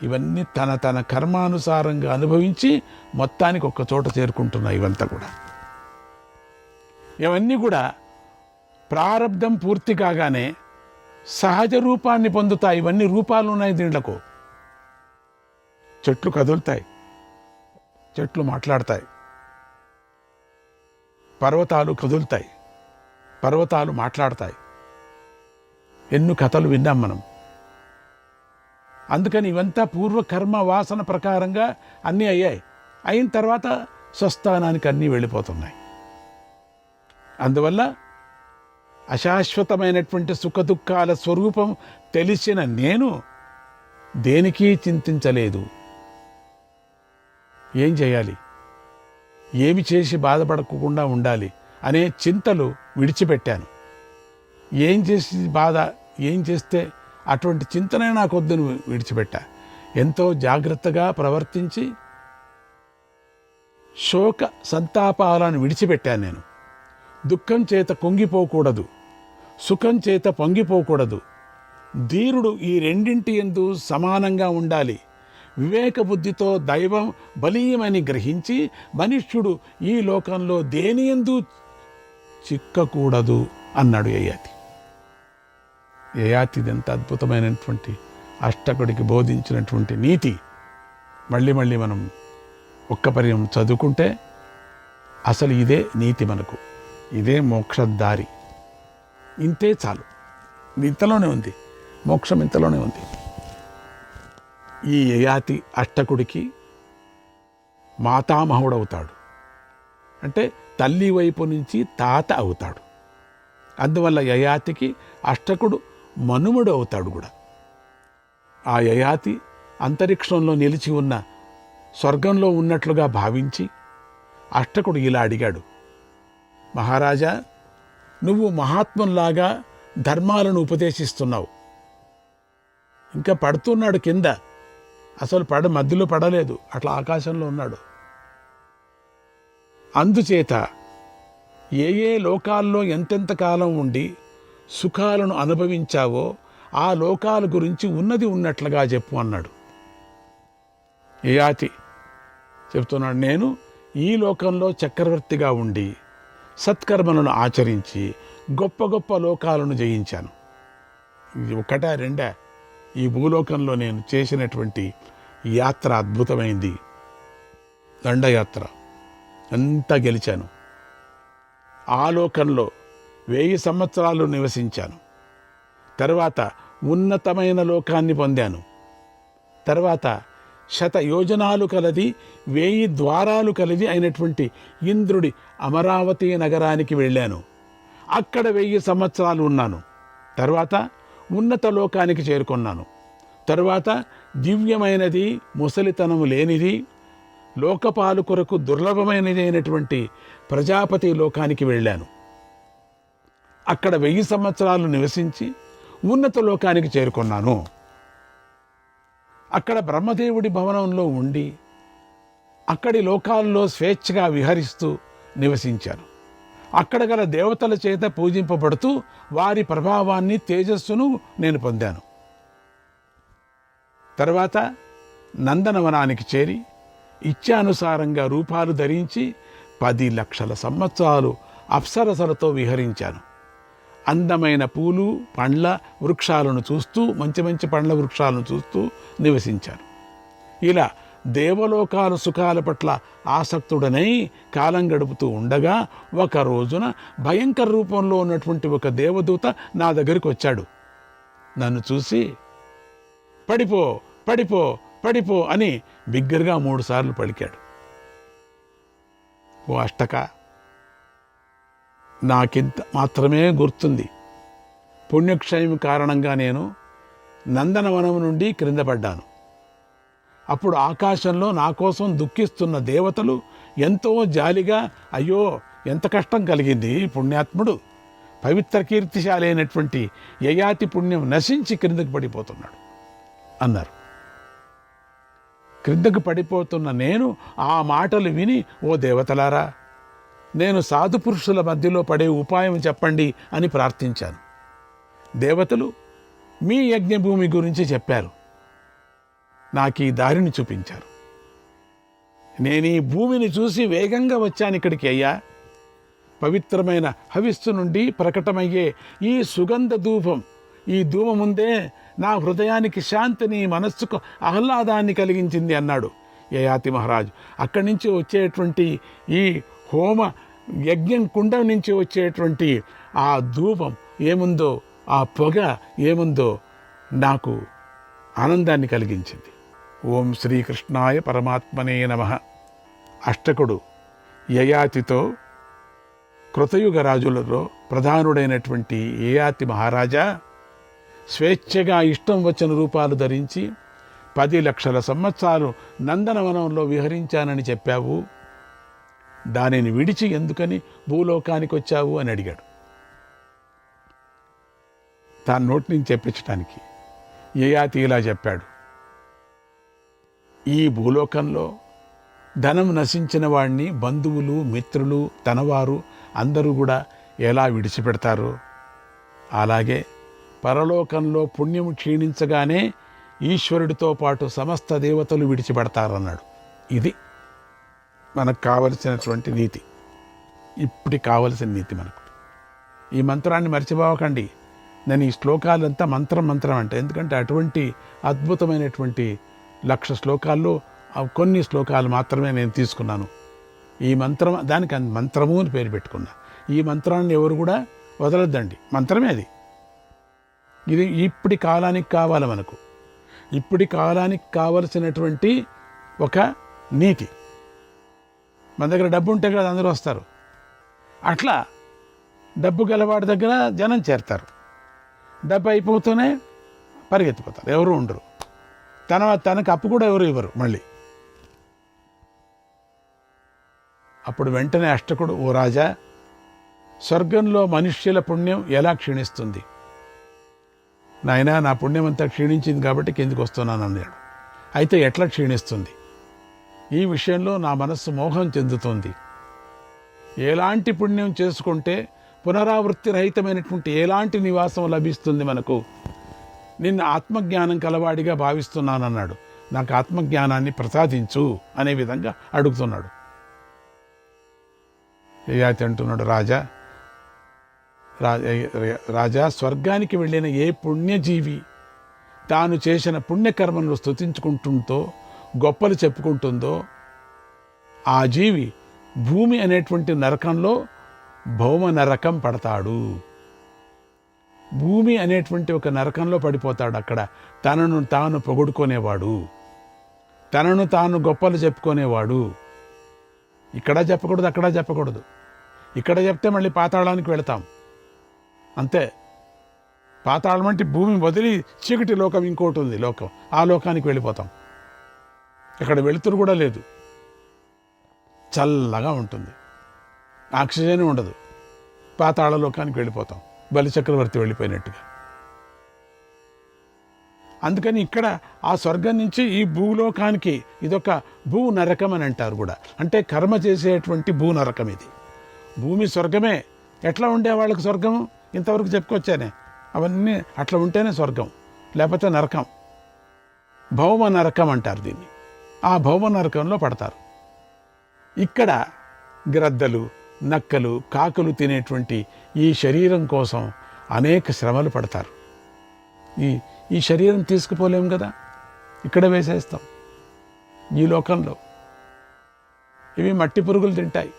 ఇవన్నీ తన కర్మానుసారంగా అనుభవించి మొత్తానికి ఒక్క చోట చేరుకుంటున్నాయి. ఇవంతా కూడా ఇవన్నీ కూడా ప్రారబ్ధం పూర్తి కాగానే సహజ రూపాన్ని పొందుతాయి. ఇవన్నీ రూపాలు ఉన్నాయి దీంట్లకు. చెట్లు కదులుతాయి, చెట్లు మాట్లాడతాయి, పర్వతాలు కదులుతాయి, పర్వతాలు మాట్లాడతాయి. ఎన్నో కథలు విన్నాం మనం. అందుకని ఇవంతా పూర్వకర్మ వాసన ప్రకారంగా అన్నీ అయ్యాయి. అయిన తర్వాత స్వస్థానానికి అన్నీ వెళ్ళిపోతున్నాయి. అందువల్ల అశాశ్వతమైనటువంటి సుఖదుఖాల స్వరూపం తెలిసిన నేను దేనికీ చింతించలేదు. ఏం చేయాలి, ఏమి చేసి బాధపడకుండా ఉండాలి అనే చింతలు విడిచిపెట్టాను. ఏం చేస్తే అటువంటి చింతనే నాకు వద్దని విడిచిపెట్టా. ఎంతో జాగ్రత్తగా ప్రవర్తించి శోక సంతాపాలను విడిచిపెట్టాను నేను. దుఃఖం చేత కుంగిపోకూడదు, సుఖం చేత పొంగిపోకూడదు. ధీరుడు ఈ రెండింటి యందు సమానంగా ఉండాలి. వివేక బుద్ధితో దైవం బలీయమని గ్రహించి మనుష్యుడు ఈ లోకంలో దేనియందు చిక్కకూడదు అన్నాడు యయాతి. యయాతిది ఎంత అద్భుతమైనటువంటి అష్టకుడికి బోధించినటువంటి నీతి. మళ్ళీ మనం ఒక్క పర్యం చదువుకుంటే అసలు ఇదే నీతి, మనకు ఇదే మోక్షదారి. ఇంతే చాలు. ఇంతలోనే ఉంది మోక్షం, ఇంతలోనే ఉంది. ఈ యయాతి అష్టకుడికి మాతామహుడవుతాడు. అంటే తల్లి వైపు నుంచి తాత అవుతాడు. అందువల్ల యయాతికి అష్టకుడు మనుమడు అవుతాడు కూడా. ఆ యయాతి అంతరిక్షంలో నిలిచి ఉన్న స్వర్గంలో ఉన్నట్లుగా భావించి అష్టకుడు ఇలా అడిగాడు, మహారాజా, నువ్వు మహాత్ముల్లాగా ధర్మాలను ఉపదేశిస్తున్నావు. ఇంకా పడుతున్నాడు కింద, అసలు మధ్యలో పడలేదు, అట్లా ఆకాశంలో ఉన్నాడు. అందుచేత ఏ ఏ లోకాల్లో ఎంతెంత కాలం ఉండి సుఖాలను అనుభవించావో ఆ లోకాల గురించి ఉన్నది ఉన్నట్లుగా చెప్పు అన్నాడు. యయాతి చెప్తున్నాడు, నేను ఈ లోకంలో చక్రవర్తిగా ఉండి సత్కర్మలను ఆచరించి గొప్ప గొప్ప లోకాలను జయించాను. ఇది ఒకటా రెండా? ఈ భూలోకంలో నేను చేసినటువంటి యాత్ర అద్భుతమైంది. దండయాత్ర అంతా గెలిచాను. ఆ లోకంలో 1000 సంవత్సరాలు నివసించాను. తర్వాత ఉన్నతమైన లోకాన్ని పొందాను. తర్వాత 100 యోజనాలు కలది, 1000 ద్వారాలు కలిది అయినటువంటి ఇంద్రుడి అమరావతి నగరానికి వెళ్ళాను. అక్కడ 1000 సంవత్సరాలు ఉన్నాను. తర్వాత ఉన్నత లోకానికి చేరుకున్నాను. తరువాత దివ్యమైనది, ముసలితనము లేనిది, లోకపాలు కొరకు దుర్లభమైనది అయినటువంటి ప్రజాపతి లోకానికి వెళ్ళాను. అక్కడ 1000 సంవత్సరాలు నివసించి ఉన్నత లోకానికి చేరుకున్నాను. అక్కడ బ్రహ్మదేవుడి భవనంలో ఉండి అక్కడి లోకాల్లో స్వేచ్ఛగా విహరిస్తూ నివసించాను. అక్కడ గల దేవతల చేత పూజింపబడుతూ వారి ప్రభావాన్ని, తేజస్సును నేను పొందాను. తర్వాత నందనవనానికి చేరి ఇచ్ఛానుసారంగా రూపాలు ధరించి 10 లక్షల సంవత్సరాలు అప్సరసలతో విహరించాను. అందమైన పూలు, పండ్ల వృక్షాలను చూస్తూ, మంచి మంచి పండ్ల వృక్షాలను చూస్తూ నివసించాను. ఇలా దేవలోకాల సుఖాల పట్ల ఆసక్తుడనై కాలం గడుపుతూ ఉండగా ఒక రోజున భయంకర రూపంలో ఉన్నటువంటి ఒక దేవదూత నా దగ్గరికి వచ్చాడు. నన్ను చూసి పడిపో పడిపో పడిపో అని బిగ్గరగా 3 సార్లు పలికాడు. ఓ అష్టక, నాకింత మాత్రమే గుర్తుంది. పుణ్యక్షయం కారణంగా నేను నందనవనం నుండి క్రింద పడ్డాను. అప్పుడు ఆకాశంలో నా కోసం దుఃఖిస్తున్న దేవతలు ఎంతో జాలిగా, అయ్యో ఎంత కష్టం కలిగింది పుణ్యాత్ముడు, పవిత్ర కీర్తిశాలి అయినటువంటి యయాతి పుణ్యం నశించి క్రిందకు పడిపోతున్నాడు అన్నారు. క్రిందకు పడిపోతున్న నేను ఆ మాటలు విని, ఓ దేవతలారా, నేను సాధు పురుషుల మధ్యలో పడే ఉపాయం చెప్పండి అని ప్రార్థించాను. దేవతలు మీ యజ్ఞభూమి గురించి చెప్పారు. నాకు ఈ దారిని చూపించారు. నేను ఈ భూమిని చూసి వేగంగా వచ్చాను ఇక్కడికి. అయ్యా, పవిత్రమైన హవిస్సు నుండి ప్రకటమయ్యే ఈ సుగంధ ధూపం, ఈ ధూమముందే నా హృదయానికి శాంతిని, మనస్సుకు ఆహ్లాదాన్ని కలిగించింది అన్నాడు యయాతి మహారాజు. అక్కడి నుంచి వచ్చేటువంటి ఈ హోమ యజ్ఞం కుండ నుంచి వచ్చేటువంటి ఆ ధూపం ఏముందో, ఆ పొగ ఏముందో నాకు ఆనందాన్ని కలిగించింది. ఓం శ్రీకృష్ణాయ పరమాత్మనే నమః. అష్టకుడు యయాతితో, కృతయుగ రాజులలో ప్రధానుడైనటువంటి యయాతి మహారాజా, స్వేచ్ఛగా ఇష్టం వచ్చిన రూపాలు ధరించి 10 లక్షల సంవత్సరాలు నందనవనంలో విహరించానని చెప్పావు. దానిని విడిచి ఎందుకని భూలోకానికి వచ్చావు అని అడిగాడు. తాను నోటి నుంచి చెప్పించడానికి యయాతి ఇలా చెప్పాడు, ఈ భూలోకంలో ధనం నశించిన వాడిని బంధువులు, మిత్రులు, తనవారు అందరూ కూడా ఎలా విడిచిపెడతారో, అలాగే పరలోకంలో పుణ్యము క్షీణించగానే ఈశ్వరుడితో పాటు సమస్త దేవతలు విడిచిపెడతారన్నాడు. ఇది మనకు కావలసినటువంటి నీతి, ఇప్పటికి కావలసిన నీతి మనకు. ఈ మంత్రాన్ని మర్చిపోకండి. నేను ఈ శ్లోకాలంతా మంత్రం అంటే, ఎందుకంటే అటువంటి అద్భుతమైనటువంటి 1,00,000 శ్లోకాల్లో కొన్ని శ్లోకాలు మాత్రమే నేను తీసుకున్నాను. ఈ మంత్రం, దానికి మంత్రము అని పేరు పెట్టుకున్నా. ఈ మంత్రాన్ని ఎవరు కూడా వదలొద్దండి, మంత్రమే అది. ఇది ఇప్పటి కాలానికి కావాలి మనకు. ఇప్పటి కాలానికి కావలసినటువంటి ఒక నీతి. మన దగ్గర డబ్బు ఉంటే కదా అందరూ వస్తారు. అట్లా డబ్బు గలవాడి దగ్గర జనం చేరతారు. డబ్బు అయిపోతూనే పరిగెత్తిపోతారు, ఎవరు ఉండరు. తనకు అప్పు కూడా ఎవరు ఇవ్వరు మళ్ళీ. అప్పుడు వెంటనే అష్టకుడు, ఓ రాజా, స్వర్గంలో మనుష్యుల పుణ్యం ఎలా క్షీణిస్తుంది? నాయనా, నా పుణ్యం అంతా క్షీణించింది కాబట్టి కిందికి వస్తున్నాను అన్నాడు. అయితే ఎట్లా క్షీణిస్తుంది? ఈ విషయంలో నా మనస్సు మోహం చెందుతోంది. ఎలాంటి పుణ్యం చేసుకుంటే పునరావృత్తి రహితమైనటువంటి ఎలాంటి నివాసం లభిస్తుంది మనకు? నిన్ను ఆత్మజ్ఞానం కలవాడిగా భావిస్తున్నానన్నాడు. నాకు ఆత్మజ్ఞానాన్ని ప్రసాదించు అనే విధంగా అడుగుతున్నాడు. యయాతి అంటున్నాడు, రాజా, స్వర్గానికి వెళ్ళిన ఏ పుణ్యజీవి తాను చేసిన పుణ్యకర్మను స్తుతించుకుంటుందో, గొప్పలు చెప్పుకుంటుందో, ఆ జీవి భూమి అనేటువంటి నరకంలో భౌమ నరకం పడతాడు. భూమి అనేటువంటి ఒక నరకంలో పడిపోతాడు. అక్కడ తనను తాను పొగుడుకునేవాడు, తనను తాను గొప్పలు చెప్పుకునేవాడు. ఇక్కడ చెప్పకూడదు, అక్కడ చెప్పకూడదు. ఇక్కడ చెప్తే మళ్ళీ పాతాళానికి వెళతాం, అంతే. పాతాళం అంటే భూమి వదిలి చీకటి లోకం ఇంకోటి ఉంది, లోకం. ఆ లోకానికి వెళ్ళిపోతాం. ఇక్కడ వెలుతురు కూడా లేదు, చల్లగా ఉంటుంది, ఆక్సిజన్ ఉండదు. పాతాళ లోకానికి వెళ్ళిపోతాం, బలిచక్రవర్తి వెళ్ళిపోయినట్టుగా. అందుకని ఇక్కడ ఆ స్వర్గం నుంచి ఈ భూలోకానికి ఇదొక భూ నరకం అని అంటారు కూడా. అంటే కర్మ చేసేటువంటి భూ నరకం ఇది. భూమి స్వర్గమే. ఎట్లా ఉండే వాళ్ళకి స్వర్గం ఇంతవరకు చెప్పుకొచ్చానే, అవన్నీ అట్లా ఉంటేనే స్వర్గం, లేకపోతే నరకం. భౌమ నరకం అంటారు దీన్ని. ఆ భౌమ నరకంలో పడతారు. ఇక్కడ గ్రద్దలు, నక్కలు, కాకులు తినేటువంటి ఈ శరీరం కోసం అనేక శ్రమలు పడతారు. ఈ శరీరం తీసుకుపోలేం కదా, ఇక్కడ వేసేస్తాం. ఈ లోకంలో ఇవి మట్టి పురుగులు తింటాయి,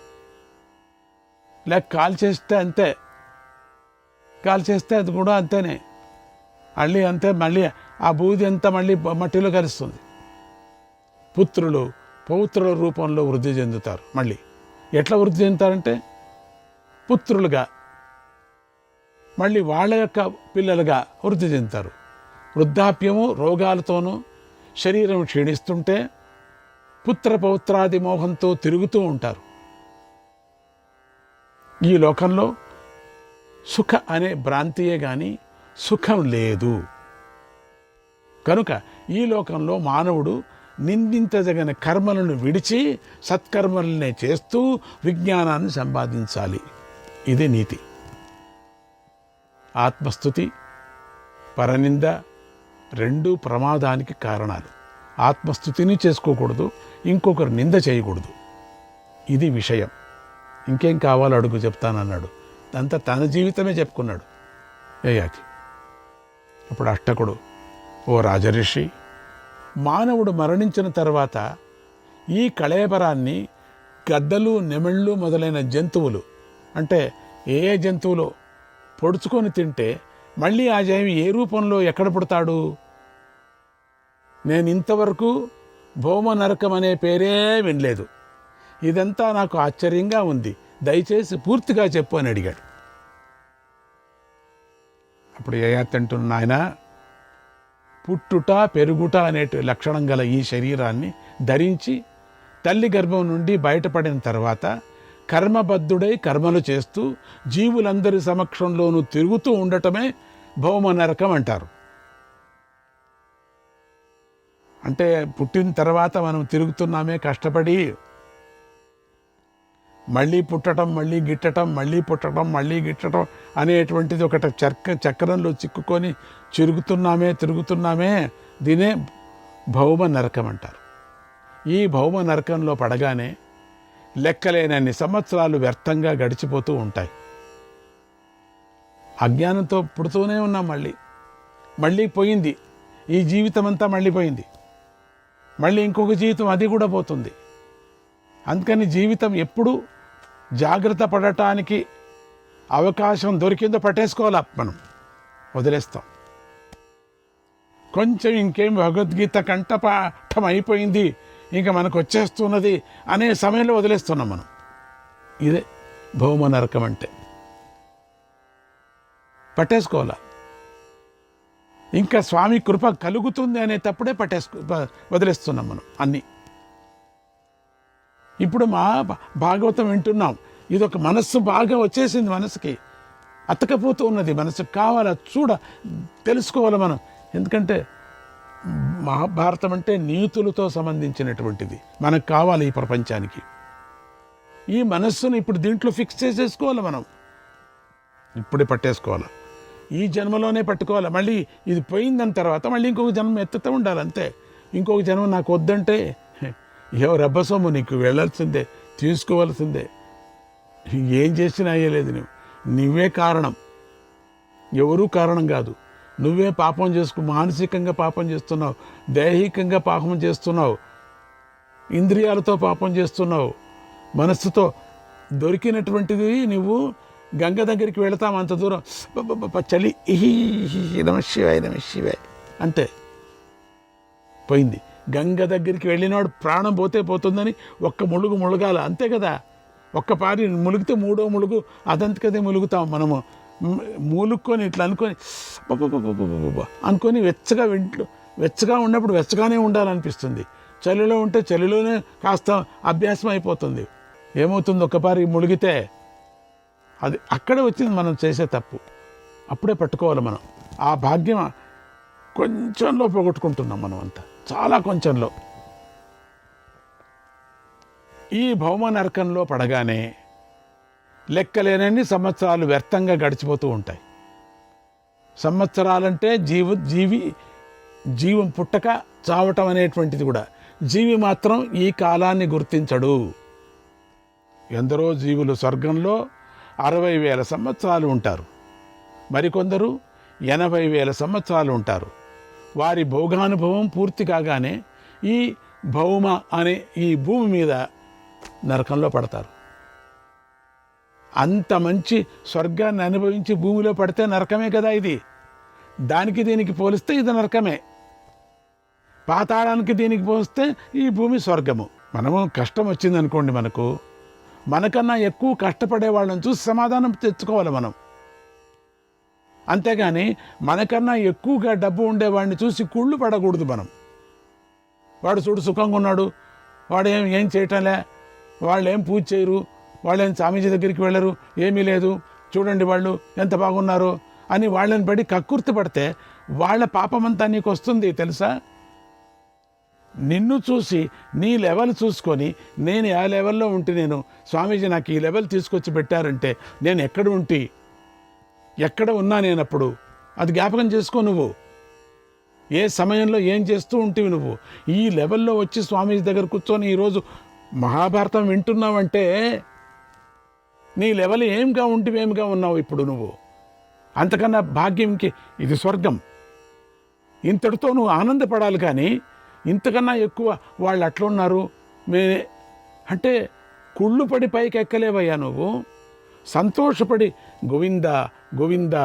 లేక కాల్చేస్తే అంతే, కాల్చేస్తే అది కూడా అంతేనే, మళ్ళీ అంతే. మళ్ళీ ఆ బూది అంతా మళ్ళీ మట్టిలో కలుస్తుంది. పుత్రులు పౌత్రుల రూపంలో వృద్ధి చెందుతారు. మళ్ళీ ఎట్లా వృద్ధి చెందుతారంటే పుత్రులుగా, మళ్ళీ వాళ్ళ యొక్క పిల్లలుగా వృద్ధి చెందుతారు. వృద్ధాప్యము, రోగాలతోనూ శరీరం క్షీణిస్తుంటే పుత్ర పౌత్రాది మోహంతో తిరుగుతూ ఉంటారు. ఈ లోకంలో సుఖ అనే భ్రాంతియే కానీ సుఖం లేదు. కనుక ఈ లోకంలో మానవుడు నిందించదగిన కర్మలను విడిచి సత్కర్మలనే చేస్తూ విజ్ఞానాన్ని సంపాదించాలి. ఇది నీతి. ఆత్మస్తుతి, పరనింద రెండూ ప్రమాదానికి కారణాలు. ఆత్మస్తుతిని చేసుకోకూడదు, ఇంకొకరు నింద చేయకూడదు. ఇది విషయం. ఇంకేం కావాలో అడుగు చెప్తానన్నాడు. అంతా తన జీవితమే చెప్పుకున్నాడు యయాతి. అప్పుడు అష్టకుడు, ఓ రాజర్షి, మానవుడు మరణించిన తర్వాత ఈ కళేబరాన్ని గద్దలు, నెమళ్ళు మొదలైన జంతువులు, అంటే ఏ జంతువులో పొడుచుకొని తింటే మళ్ళీ ఆ జీవి ఏ రూపంలో ఎక్కడ పుడతాడు? నేను ఇంతవరకు భౌమ నరకం అనే పేరే వినలేదు. ఇదంతా నాకు ఆశ్చర్యంగా ఉంది, దయచేసి పూర్తిగా చెప్పు అని అడిగాడు. అప్పుడు యయాతి అంటున్న, నాయన, పుట్టుట పెరుగుట అనే లక్షణం గల ఈ శరీరాన్ని ధరించి తల్లి గర్భం నుండి బయటపడిన తర్వాత కర్మబద్ధుడై కర్మలు చేస్తూ జీవులందరి సమక్షంలోనూ తిరుగుతూ ఉండటమే భౌమ నరకం అంటారు. అంటే పుట్టిన తర్వాత మనం తిరుగుతున్నామే కష్టపడి, మళ్ళీ పుట్టడం, మళ్ళీ గిట్టడం, మళ్ళీ పుట్టడం, మళ్ళీ గిట్టడం అనేటువంటిది ఒకటి చక్రంలో చిక్కుకొని తిరుగుతున్నామే, దీనే భౌమ నరకం అంటారు. ఈ భౌమ నరకంలో పడగానే లెక్కలేనన్ని సంవత్సరాలు వ్యర్థంగా గడిచిపోతూ ఉంటాయి. అజ్ఞానంతో పుడుతూనే ఉన్నాం, మళ్ళీ పోయింది. ఈ జీవితం అంతా మళ్ళీ పోయింది. మళ్ళీ ఇంకొక జీవితం, అది కూడా పోతుంది. అందుకని జీవితం ఎప్పుడు జాగ్రత్త పడటానికి అవకాశం దొరికిందో పట్టేసుకోవాలి, మనం వదిలేస్తాం. కొంచెం ఇంకేం భగవద్గీత కంఠపాఠం అయిపోయింది, ఇంకా మనకు వచ్చేస్తున్నది అనే సమయంలో వదిలేస్తున్నాం మనం. ఇదే భౌమ నరకం అంటే. పట్టేసుకోవాలా, ఇంకా స్వామి కృప కలుగుతుంది అనేటప్పుడే వదిలేస్తున్నాం మనం అన్నీ. ఇప్పుడు మా భాగవతం వింటున్నాం, ఇదొక మనస్సు బాగా వచ్చేసింది, మనసుకి అతకపోతూ ఉన్నది, మనసుకు కావాలా తెలుసుకోవాలి మనం. ఎందుకంటే మహాభారతం అంటే నీతులతో సంబంధించినటువంటిది, మనకు కావాలి ఈ ప్రపంచానికి. ఈ మనస్సును ఇప్పుడు దీంట్లో ఫిక్స్ చేసేసుకోవాలి మనం, ఇప్పుడే పట్టేసుకోవాలి, ఈ జన్మలోనే పట్టుకోవాలి. మళ్ళీ ఇది పోయిందని తర్వాత మళ్ళీ ఇంకొక జన్మ ఎత్తుతూ ఉండాలి అంతే. ఇంకొక జన్మ నాకు వద్దంటే ఎవరు అబ్బసొమ్ము, నీకు వెళ్ళాల్సిందే, తీసుకోవాల్సిందే. ఏం చేసినా అయ్యలేదు, నువ్వే కారణం, ఎవరూ కారణం కాదు. నువ్వే పాపం మానసికంగా పాపం చేస్తున్నావు, దైహికంగా పాపం చేస్తున్నావు, ఇంద్రియాలతో పాపం చేస్తున్నావు, మనస్సుతో. దొరికినటువంటిది నువ్వు గంగ దగ్గరికి వెళతాం, అంత దూరం చలి నమశివాయ నమశివాయ అంతే, పోయింది. గంగ దగ్గరికి వెళ్ళినాడు ప్రాణం పోతే పోతుందని ఒక్క ముಳುగాల, అంతే కదా. ఒక్క పారి ములిగితే మూడో ములుగు అదంతకదే ములుగుతాం మనము. మూలుక్కొని ఇట్లా అనుకొని వెచ్చగా ఉన్నప్పుడు వెచ్చగానే ఉండాలనిపిస్తుంది. చలిలో ఉంటే చలిలోనే కాస్త అభ్యాసం అయిపోతుంది. ఏమవుతుంది, ఒక్కపారి ములిగితే అది అక్కడే వచ్చింది మనం చేసే తప్పు. అప్పుడే పట్టుకోవాలి మనం. ఆ భాగ్యం కొంచెంలో పోగొట్టుకుంటున్నాం మనం అంతా, చాలా కొంచెంలో. ఈ భౌమ నరకంలో పడగానే లెక్కలేనన్ని సంవత్సరాలు వ్యర్థంగా గడిచిపోతూ ఉంటాయి. సంవత్సరాలంటే జీవం పుట్టక చావటం అనేటువంటిది కూడా. జీవి మాత్రం ఈ కాలాన్ని గుర్తించడు. ఎందరో జీవులు స్వర్గంలో 60,000 సంవత్సరాలు ఉంటారు, మరికొందరు 80,000 సంవత్సరాలు ఉంటారు. వారి భోగానుభవం పూర్తి కాగానే ఈ భౌమ అనే ఈ భూమి మీద నరకంలో పడతారు. అంత మంచి స్వర్గాన్ని అనుభవించి భూమిలో పడితే నరకమే కదా ఇది. దానికి దీనికి పోలిస్తే ఇది నరకమే. పాతాళానికి దీనికి పోలిస్తే ఈ భూమి స్వర్గము. మనము కష్టం వచ్చిందనుకోండి, మనకన్నా ఎక్కువ కష్టపడే వాళ్ళని చూసి సమాధానం తెచ్చుకోవాలి మనం. అంతేగాని మనకన్నా ఎక్కువగా డబ్బు ఉండేవాడిని చూసి కుళ్ళు పడకూడదు మనం. వాడు చూడు సుఖంగా ఉన్నాడు, వాడు ఏం చేయటంలే, వాళ్ళు ఏం పూజ చేయరు, వాళ్ళు ఏం స్వామీజీ దగ్గరికి వెళ్ళరు, ఏమీ లేదు, చూడండి వాళ్ళు ఎంత బాగున్నారు అని వాళ్ళని బడి కక్కుర్తి పడితే వాళ్ళ పాపమంతా నీకు వస్తుంది తెలుసా. నిన్ను చూసి నీ లెవెల్ చూసుకొని, నేను ఆ లెవెల్లో ఉంటే, నేను స్వామీజీ నాకు ఈ లెవెల్ తీసుకొచ్చి పెట్టారంటే నేను ఎక్కడ ఉన్నా నేనప్పుడు అది జ్ఞాపకం చేసుకో. నువ్వు ఏ సమయంలో ఏం చేస్తూ ఉంటివి, నువ్వు ఈ లెవెల్లో వచ్చి స్వామీజీ దగ్గర కూర్చొని ఈరోజు మహాభారతం వింటున్నావంటే నీ లెవెల్ ఏమిగా ఉన్నావు ఇప్పుడు నువ్వు. అంతకన్నా భాగ్యంకి ఇది స్వర్గం. ఇంతటితో నువ్వు ఆనందపడాలి, కానీ ఇంతకన్నా ఎక్కువ వాళ్ళు అట్లున్నారు అంటే కుళ్ళు పడి పైకి ఎక్కలేవయ్యా నువ్వు. సంతోషపడి గోవింద గోవింద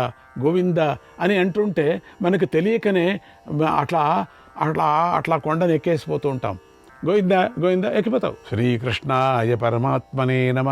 గోవింద అని అంటుంటే మనకు తెలియకనే అట్లా కొండను ఎక్కేసిపోతూ ఉంటాం. గోవింద గోవింద ఎక్కిపోతావు. శ్రీకృష్ణాయ పరమాత్మనే నమః.